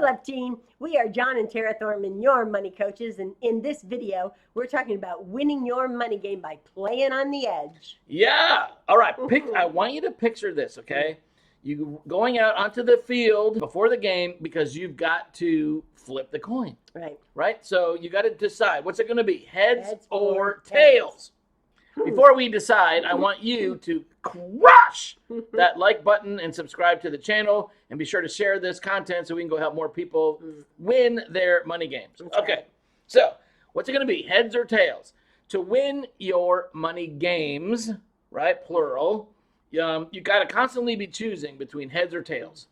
Love Team. We are John and Tara Thorman, your money coaches. And in this video, we're talking about winning your money game by playing on the edge. Yeah. All right. I want you to picture this, okay? You going out onto the field before the game because you've got to flip the coin. Right? So you got to decide, what's it going to be? Heads or tails? Before we decide, I want you to crush that like button and subscribe to the channel, and be sure to share this content so we can go help more people win their money games. Okay, so what's it going to be, heads or tails? To win your money games, right, plural, you got to constantly be choosing between heads or tails.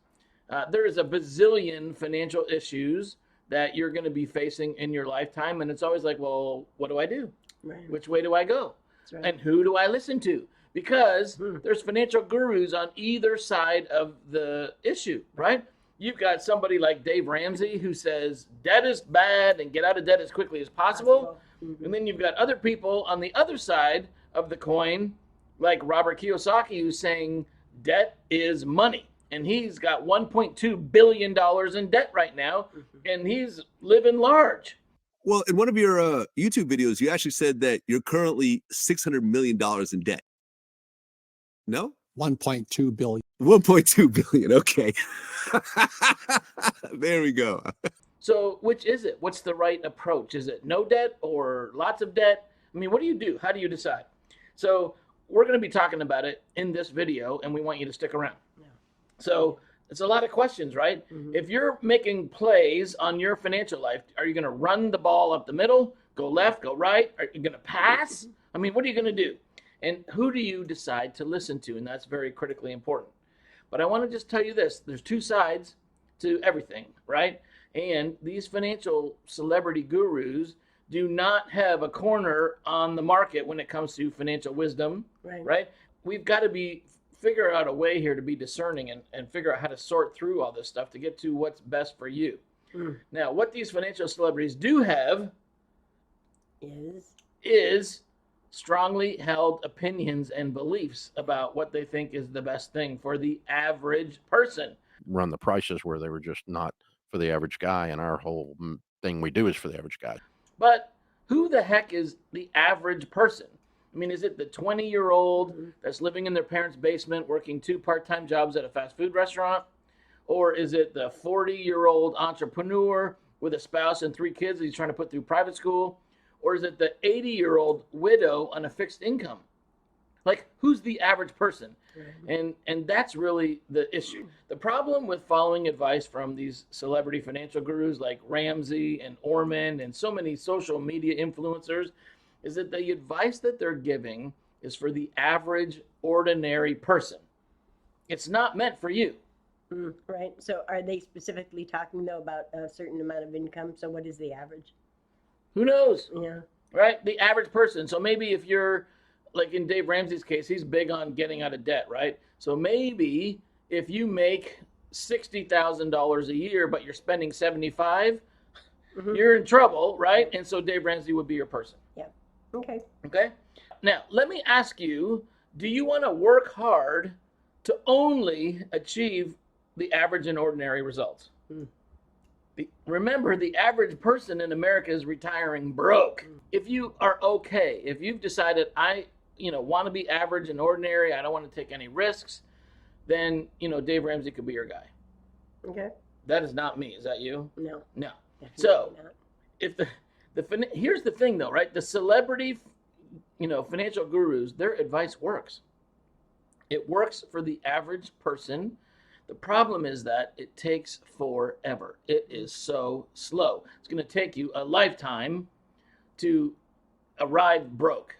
There is a bazillion financial issues that you're going to be facing in your lifetime, and it's always like, well, what do I do? Right. Which way do I go? Right. And who do I listen to? Because there's financial gurus on either side of the issue, right? You've got somebody like Dave Ramsey who says debt is bad and get out of debt as quickly as possible. And then you've got other people on the other side of the coin, like Robert Kiyosaki, who's saying debt is money. And he's got $1.2 billion in debt right now, and he's living large. Well, in one of your YouTube videos, you actually said that you're currently $600 million in debt. No? 1.2 billion. 1.2 billion. Okay. There we go. So which is it? What's the right approach? Is it no debt or lots of debt? I mean, what do you do? How do you decide? So we're going to be talking about it in this video, and we want you to stick around. Yeah. So it's a lot of questions, right? If you're making plays on your financial life, are you going to run the ball up the middle, go left, go right? Are you going to pass? I mean, what are you going to do? And who do you decide to listen to? And that's very critically important. But I want to just tell you this. There's two sides to everything, right? And these financial celebrity gurus do not have a corner on the market when it comes to financial wisdom, right? We've got to figure out a way here to be discerning and figure out how to sort through all this stuff to get to what's best for you. Now, what these financial celebrities do have is strongly held opinions and beliefs about what they think is the best thing for the average person. Run the prices where they were just not for the average guy, and our whole thing we do is for the average guy. But who the heck is the average person? I mean, is it the 20-year-old that's living in their parents' basement working 2 part-time jobs at a fast food restaurant? Or is it the 40-year-old entrepreneur with a spouse and 3 kids that he's trying to put through private school? Or is it the 80-year-old widow on a fixed income? Like, who's the average person? And that's really the issue. The problem with following advice from these celebrity financial gurus like Ramsey and Orman and so many social media influencers is that the advice that they're giving is for the average, ordinary person. It's not meant for you. Right. So are they specifically talking, though, about a certain amount of income? So what is the average? Who knows? Yeah. Right? The average person. So maybe if you're, like in Dave Ramsey's case, he's big on getting out of debt, right? So maybe if you make $60,000 a year, but you're spending $75,000, you're in trouble, right? And so Dave Ramsey would be your person. Yeah. Okay. Okay. Now, let me ask you, do you want to work hard to only achieve the average and ordinary results? Remember, the average person in America is retiring broke. If you are okay, if you've decided I want to be average and ordinary, I don't want to take any risks, then, Dave Ramsey could be your guy. Okay. That is not me. Is that you? No. No. So not. If here's the thing though, right? The celebrity, financial gurus, their advice works. It works for the average person. The problem is that it takes forever. It is so slow. It's going to take you a lifetime to arrive broke.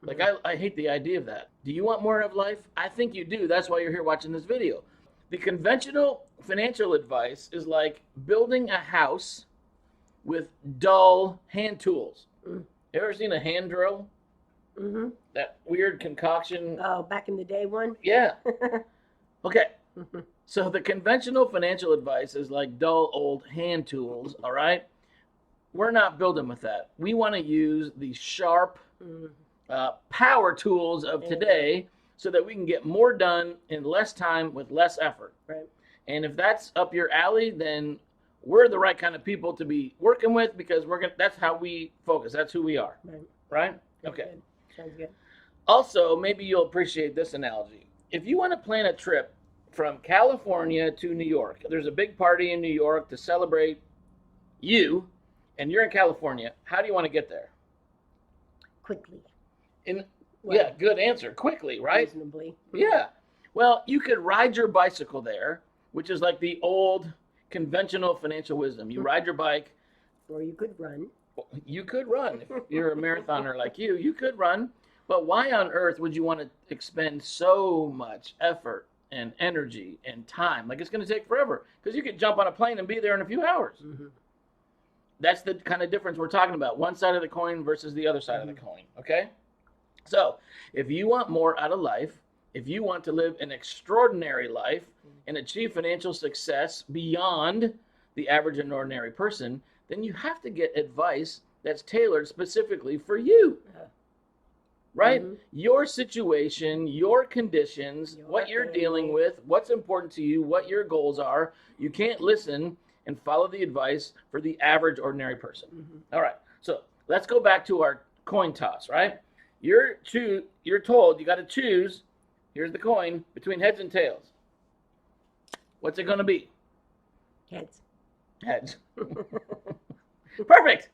Like, I hate the idea of that. Do you want more of life? I think you do. That's why you're here watching this video. The conventional financial advice is like building a house with dull hand tools. You ever seen a hand drill? That weird concoction. Oh, back in the day one? Yeah. Okay. So the conventional financial advice is like dull old hand tools, all right? We're not building with that. We want to use the sharp power tools of today so that we can get more done in less time with less effort. Right. And if that's up your alley, then we're the right kind of people to be working with because that's how we focus. That's who we are. Right? Okay. Good. Sounds good. Also, maybe you'll appreciate this analogy. If you want to plan a trip from California to New York, there's a big party in New York to celebrate you, and you're in California. How do you want to get there? Quickly. Yeah, good answer. Quickly, right? Reasonably. Yeah. Well, you could ride your bicycle there, which is like the old conventional financial wisdom. You ride your bike. Or you could run. You could run. If you're a marathoner like you could run. But why on earth would you want to expend so much effort and energy and time? Like, it's going to take forever because you could jump on a plane and be there in a few hours. Mm-hmm. That's the kind of difference we're talking about. One side of the coin versus the other side of the coin. Okay? So if you want more out of life, if you want to live an extraordinary life and achieve financial success beyond the average and ordinary person, then you have to get advice that's tailored specifically for you. Right? Mm-hmm. Your situation, your conditions, what you're dealing with, what's important to you, what your goals are. You can't listen and follow the advice for the average ordinary person. Mm-hmm. All right. So let's go back to our coin toss, right? You're told you got to choose, here's the coin, between heads and tails. What's it going to be? Heads. Heads. Perfect.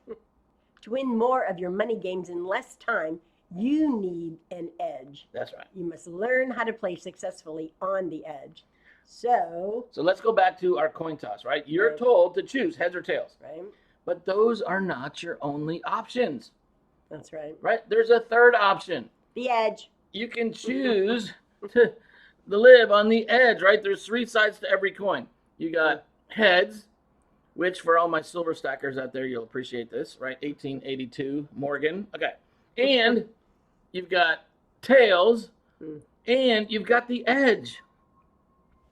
To win more of your money games in less time, you need an edge. That's right. You must learn how to play successfully on the edge. So let's go back to our coin toss, right? You're told to choose heads or tails. Right. But those are not your only options. That's right. Right? There's a third option. The edge. You can choose to live on the edge, right? There's three sides to every coin. You got heads, which for all my silver stackers out there, you'll appreciate this, right? 1882 Morgan. Okay. And you've got tails, and you've got the edge.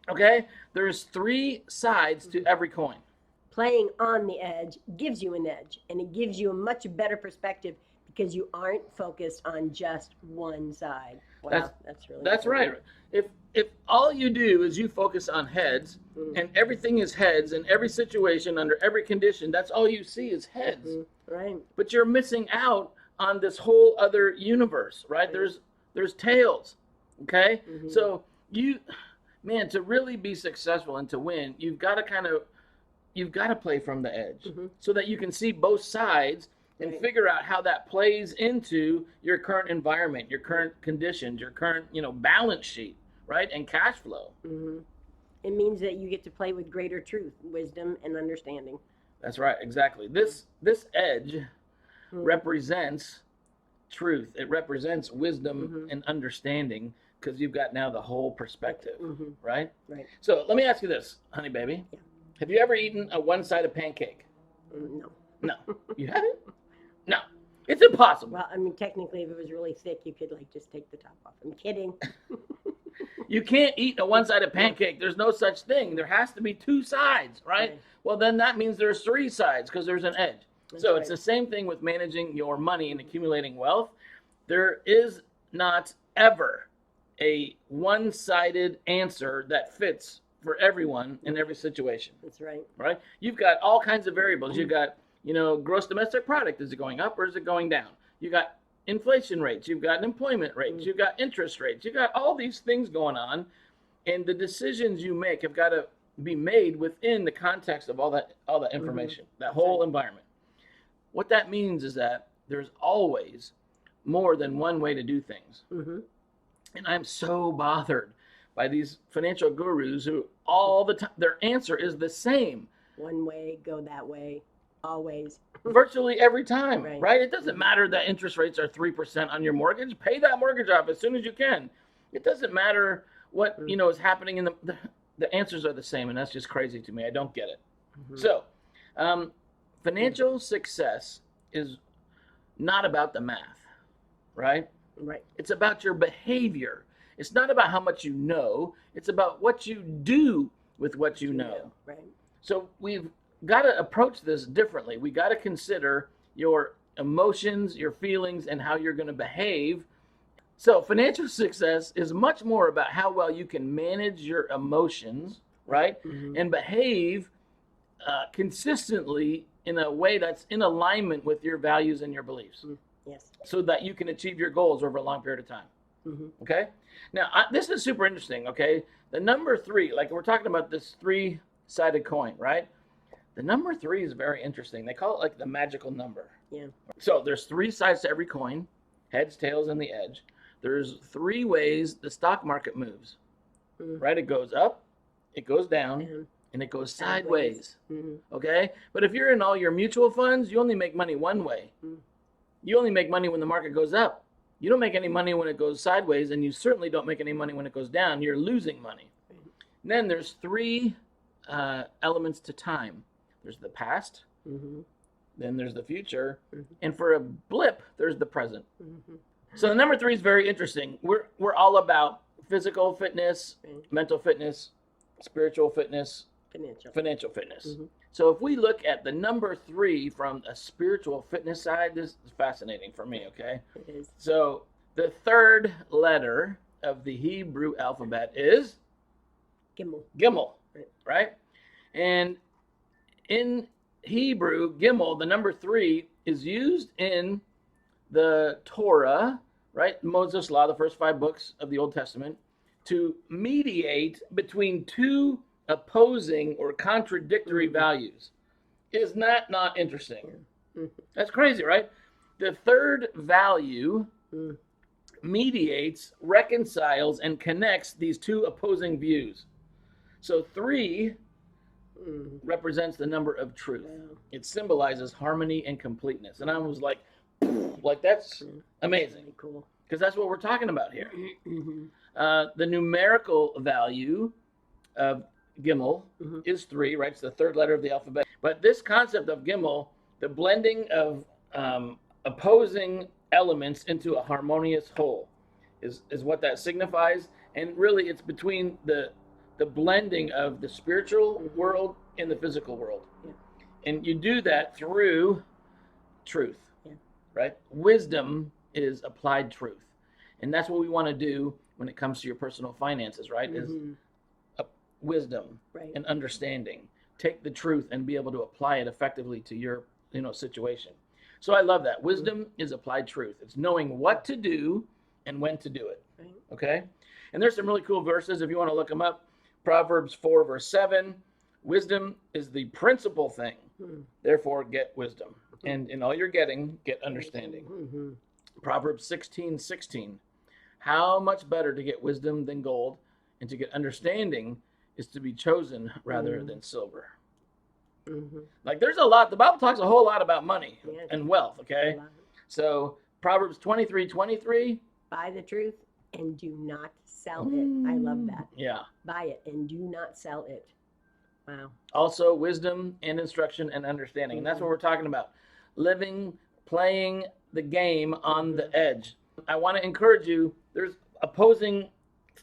Okay? There's three sides to every coin. Playing on the edge gives you an edge, and it gives you a much better perspective because you aren't focused on just one side. Wow, that's really That's right. If all you do is you focus on heads, and everything is heads, in every situation, under every condition, that's all you see is heads. Right. But you're missing out on this whole other universe, right? There's tails, okay? Mm-hmm. So to really be successful and to win, you've got to play from the edge so that you can see both sides and figure out how that plays into your current environment, your current conditions, your current, balance sheet, right? And cash flow. Mm-hmm. It means that you get to play with greater truth, wisdom, and understanding. That's right, exactly. This edge represents truth. It represents wisdom and understanding because you've got now the whole perspective, right? Right. So let me ask you this, honey baby. Yeah. Have you ever eaten a one-sided pancake? No. No. You haven't? No. It's impossible. Well, I mean, technically, if it was really thick, you could just take the top off. I'm kidding. You can't eat a one-sided pancake. There's no such thing. There has to be two sides, right? Well, then that means there's three sides because there's an edge. So it's the same thing with managing your money and accumulating wealth. There is not ever a one-sided answer that fits for everyone in every situation. That's right. Right? You've got all kinds of variables. You've got, gross domestic product. Is it going up or is it going down? You got inflation rates. You've got employment rates. You've got interest rates. You've got all these things going on. And the decisions you make have got to be made within the context of all that information, that whole environment. What that means is that there's always more than one way to do things. And I'm so bothered by these financial gurus who all the time, their answer is the same. One way, go that way, always. Virtually every time, right? It doesn't matter that interest rates are 3% on your mortgage. Pay that mortgage off as soon as you can. It doesn't matter what, is happening in the answers are the same, and that's just crazy to me. I don't get it. So, financial success is not about the math, right? Right. It's about your behavior. It's not about how much you know. It's about what you do with what you know. Right. So we've got to approach this differently. We got to consider your emotions, your feelings, and how you're going to behave. So financial success is much more about how well you can manage your emotions, right? And behave consistently in a way that's in alignment with your values and your beliefs. Yes. So that you can achieve your goals over a long period of time. Okay. Now, this is super interesting. Okay. The number 3, like we're talking about this 3-sided coin, right? The number 3 is very interesting. They call it like the magical number. Yeah. So there's 3 sides to every coin: heads, tails, and the edge. There's 3 ways the stock market moves, right? It goes up, it goes down, and it goes sideways. Okay. But if you're in all your mutual funds, you only make money one way. You only make money when the market goes up. You don't make any money when it goes sideways, and you certainly don't make any money when it goes down. You're losing money. And then there's 3 elements to time. There's the past, then there's the future, and for a blip, there's the present. So the number 3 is very interesting. We're all about physical fitness, mental fitness, spiritual fitness, financial fitness. So if we look at the number 3 from a spiritual fitness side, this is fascinating for me, okay? It is. So the 3rd letter of the Hebrew alphabet is Gimel, right? And in Hebrew, Gimel, the number 3 is used in the Torah, right? Moses' Law, the first 5 books of the Old Testament, to mediate between 2 opposing or contradictory values. Is that not interesting? That's crazy, right? The 3rd value mediates, reconciles, and connects these 2 opposing views. So 3 represents the number of truth. It symbolizes harmony and completeness. And I was like that's amazing. Cool. Because that's what we're talking about here. The numerical value of Gimel is 3, right? It's the 3rd letter of the alphabet. But this concept of Gimel, the blending of opposing elements into a harmonious whole, is what that signifies. And really, it's between the blending of the spiritual world and the physical world. And you do that through truth, right? Wisdom is applied truth. And that's what we want to do when it comes to your personal finances, right? Is wisdom and understanding. Take the truth and be able to apply it effectively to your situation. So I love that. Wisdom is applied truth. It's knowing what to do and when to do it. Okay? And there's some really cool verses if you want to look them up. Proverbs 4 verse 7. Wisdom is the principal thing. Therefore get wisdom. And in all you're getting, get understanding. Proverbs 16:16. How much better to get wisdom than gold, and to get understanding is to be chosen rather than silver. Like there's a lot. The Bible talks a whole lot about money and wealth. Okay, so Proverbs 23:23. Buy the truth and do not sell it. I love that. Yeah. Buy it and do not sell it. Wow. Also, wisdom and instruction and understanding, and that's what we're talking about. Playing the game on the edge. I want to encourage you. There's opposing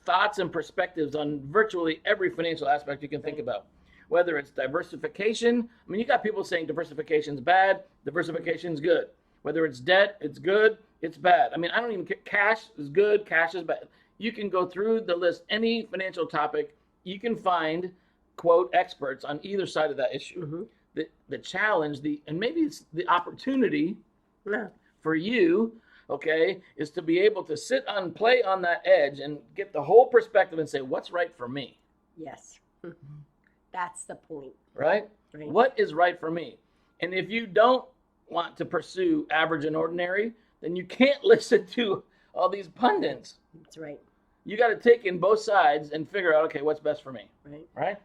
thoughts and perspectives on virtually every financial aspect you can think about. Whether it's diversification, I mean, you got people saying diversification is bad, diversification is good. Whether it's debt, it's good, it's bad. I mean, I don't even care. Cash is good, cash is bad. You can go through the list, any financial topic, you can find, quote, experts on either side of that issue. The challenge, and maybe it's the opportunity for you, okay, is to be able to play on that edge and get the whole perspective and say, what's right for me? Yes. That's the point. Right? What is right for me? And if you don't want to pursue average and ordinary, then you can't listen to all these pundits. That's right. You got to take in both sides and figure out, okay, what's best for me? Right?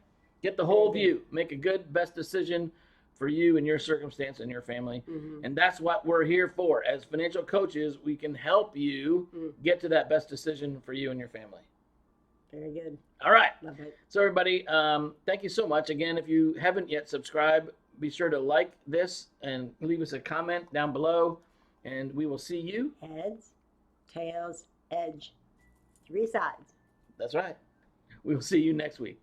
Get the whole view. Make a good, best decision for you and your circumstance and your family. And that's what we're here for. As financial coaches, we can help you get to that best decision for you and your family. Very good. All right. Love it. So everybody, thank you so much. Again, if you haven't yet subscribed, be sure to like this and leave us a comment down below. And we will see you. Heads, tails, edge. 3 sides. That's right. We will see you next week.